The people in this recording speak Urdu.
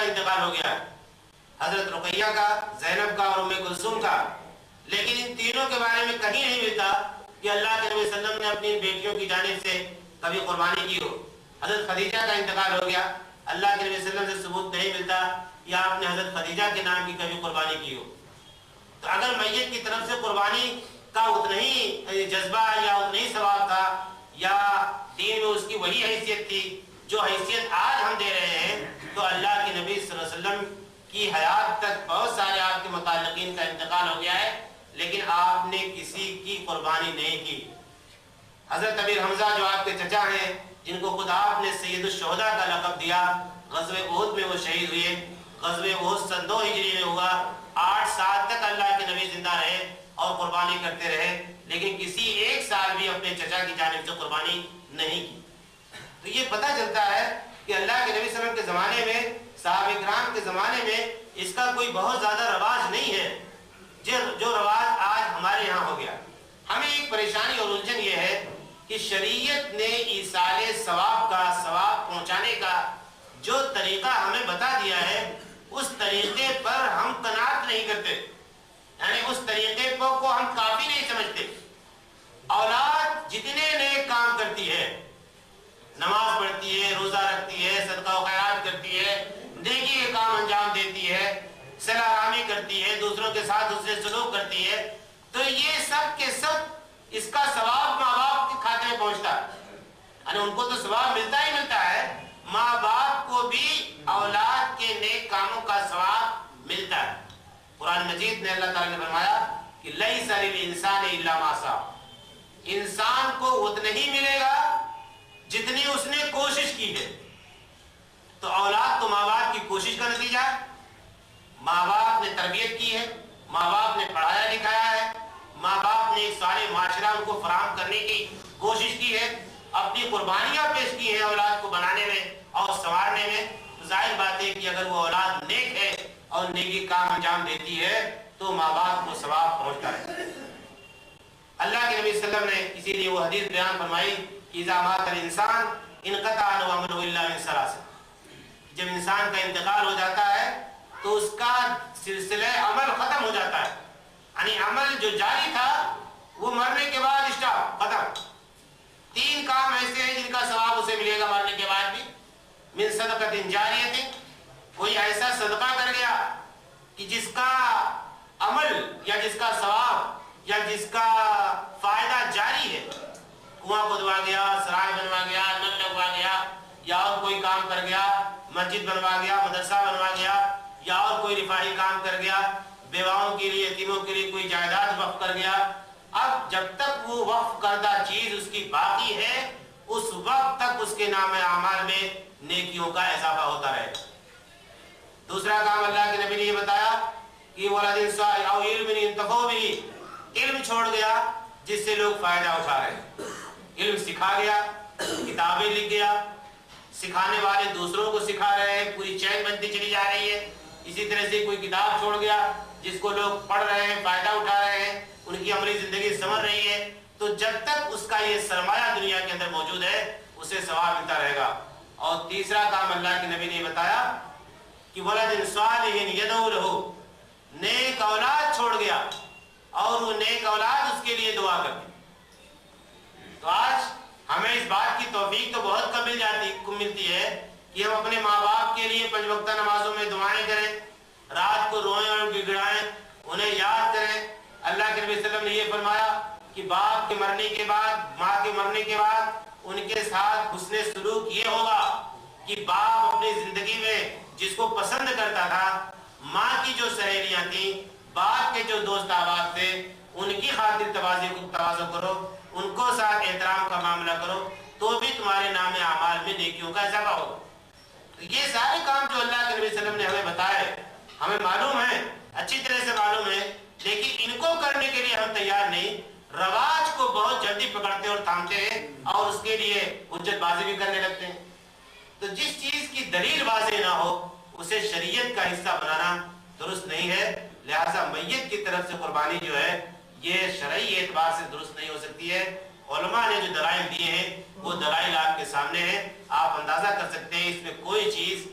کا انتقال ہو گیا، حضرت رقیہ کا، زینب کا اور ام کلثوم کا، لیکن ان تینوں کے بارے میں کہیں نہیں ملتا کہ اللہ کے نبی صلی اللہ علیہ وسلم نے اپنی بیٹیوں کی جانب سے کبھی قربانی کی ہو۔ حضرت خدیجہ کا انتقال ہو گیا، اللہ کے نبی صلی اللہ علیہ وسلم سے ثبوت نہیں ملتا یا آپ نے حضرت خدیجہ کے نام کی کبھی قربانی کی ہو۔ تو اگر میت کی طرف سے قربانی کا اتنا ہی جذبہ یا اتنا ہی ثواب تھا یا دین میں اس کی وہی حیثیت تھی جو حیثیت آج ہم دے رہے ہیں، تو اللہ کے نبی صلی اللہ علیہ وسلم کی حیات تک بہت سارے آپ کے متعلقین کا انتقال ہو گیا ہے، لیکن آپ نے کسی کی قربانی نہیں کی۔ حضرت امیر حمزہ جو آپ کے چچا ہیں، جن کو خود آپ نے سید الشہداء کا لقب دیا، غزوہ احد میں وہ شہید ہوئے۔ غزوہ احد سن 2 ہجری میں ہوا، 8 سال تک اللہ کے نبی زندہ رہے اور قربانی کرتے رہے، لیکن کسی ایک سال بھی اپنے چچا کی جانب سے قربانی نہیں کی۔ تو یہ پتہ چلتا ہے کہ اللہ کے نبی صلی اللہ علیہ وسلم کے زمانے میں، صحابہ کرام کے زمانے میں اس کا کوئی بہت زیادہ رواج نہیں ہے جو رواج آج ہمارے یہاں ہو گیا۔ ہمیں ایک پریشانی اور الجھن یہ ہے کہ شریعت نے ایصال ثواب کا، ثواب پہنچانے کا جو طریقہ ہمیں بتا دیا ہے، اس طریقے پر ہم قناعت نہیں کرتے، یعنی اس طریقے کو ہم کافی نہیں سمجھتے۔ اولاد جتنے نیک کام کرتی ہے، نماز پڑھتی ہے، روزہ رکھتی ہے، صدقہ و خیرات کرتی ہے، نیکی کے کام انجام دیتی ہے، صلہ رحمی کرتی ہے، دوسروں کے ساتھ اس سے سلوک کرتی ہے، تو یہ سب کے سب اس کا ثواب ماں باپ کے کھاتے میں پہنچتا ہے، یعنی ان کو تو ثواب ملتا ہی ملتا ہے، ماں باپ کو بھی اولاد کے نیک کاموں کا ثواب ملتا ہے۔ قرآن مجید نے اللہ تعالیٰ نے فرمایا کہ لیس للانسان الا ما سعی، انسان کو اتنا ہی ملے گا جتنی اس نے کوشش کی ہے۔ تو اولاد تو ماں باپ کی کوشش کا نتیجہ ہے، ماں باپ نے تربیت کی ہے، ماں باپ نے پڑھایا لکھایا ہے، ماں باپ نے ایک سارے معاشرہ ان کو فراہم کرنے کی کوشش کی ہے، اپنی قربانیاں پیش کی ہیں اولاد کو بنانے میں اور سنوارنے میں۔ تو ظاہر بات ہے کہ اگر وہ اولاد نیک ہے اور نیکی کام انجام دیتی ہے تو ماں باپ کو ثواب پہنچتا ہے۔ اللہ کے نبی صلی اللہ علیہ وسلم نے اسی لیے وہ حدیث بیان فرمائی کہ اذا مات الانسان انقطع عنہ عمله الا من ثلاث، جب انسان کا انتقال ہو جاتا ہے تو اس کا سلسلہ عمل ختم ہو جاتا ہے، یعنی عمل جو جاری تھا وہ مرنے کے بعد اسٹاپ ختم۔ 3 کام ایسے ہیں جن کا ثواب اسے ملے گا مرنے کے بعد بھی۔ من صدقۃ جاریہ، کوئی ایسا صدقہ کر گیا کہ جس کا عمل یا جس کا ثواب یا جس کا فائدہ جاری ہے، کنواں کھدوا گیا، سرائے بنوا گیا، نل لگوا گیا، یا اور کوئی کام کر گیا، مسجد بنوا گیا، مدرسہ بنوا گیا، یا اور کوئی رفاہی کام کر گیا، بیواؤں کے لیے، یتیموں کے لیے کوئی جائیداد وقف کر گیا۔ اب جب تک وہ وقف کردہ چیز اس کی باقی ہے، اس وقت تک اس کے نام اعمال میں نیکیوں کا اضافہ ہوتا رہے۔ دوسرا کام اللہ کے نبی نے یہ بتایا کہ ولد صالح او علم ينتفع به، علم چھوڑ گیا جس سے لوگ فائدہ اٹھا رہے ہیں، علم سکھا گیا، کتابیں لکھ گیا، سکھانے والے دوسروں کو سکھا رہے ہیں، پوری چین بنتی چلی جا رہی ہے۔ اسی طرح سے کوئی کتاب چھوڑ گیا جس کو لوگ پڑھ رہے ہیں، فائدہ اٹھا رہے ہیں، ان کی عملی زندگی سنور رہی ہے، تو جب تک اس کا یہ سرمایہ دنیا کے اندر موجود ہے اسے ثواب ملتا رہے گا۔ اور تیسرا کام اللہ کے نبی نے بتایا کہ ولد صالح یدعو لہ، نیک اولاد چھوڑ گیا اور وہ نیک اولاد اس کے لیے دعا کرتی۔ تو آج ہمیں اس بات کی توفیق تو بہت کم ملتی ہے کہ ہم اپنے ماں باپ کے لیے 5 وقتہ نمازوں میں دعائیں کریں، رات کو روئیں اور گڑگڑائیں، انہیں یاد کریں۔ اللہ کے نبی صلی اللہ علیہ وسلم نے یہ فرمایا کہ باپ کے مرنے کے بعد، ماں کے مرنے کے بعد ان کے ساتھ حسن سلوک یہ ہوگا کہ باپ اپنی زندگی میں جس کو پسند کرتا تھا، ماں کی جو سہیلیاں تھیں، باپ کے جو دوست احباب تھے، ان کی خاطر تواضع کرو، ان کو ساتھ احترام کا معاملہ کرو، تو بھی تمہارے نام اعمال میں نیکیوں کا اضافہ ہوگا۔ یہ سارے کام جو اللہ کے نبی صلی اللہ علیہ وسلم نے ہمیں بتائے، ہمیں معلوم ہے، اچھی طرح سے معلوم ہے، لیکن ان کو کرنے کے لیے ہم تیار نہیں، رواج کو بہت جلدی پکڑتے اور تھامتے ہیں اور اس کے لیے حجت بازی بھی کرنے لگتے ہیں۔ تو جس چیز کی دلیل واضح نہ ہو اسے شریعت کا حصہ بنانا درست نہیں ہے، لہٰذا میت کی طرف سے قربانی جو ہے یہ شرعی اعتبار سے درست نہیں ہو سکتی ہے۔ علماء نے جو دلائل دیے ہیں وہ دلائل آپ کے سامنے ہیں، آپ اندازہ کر سکتے ہیں اس میں کوئی چیز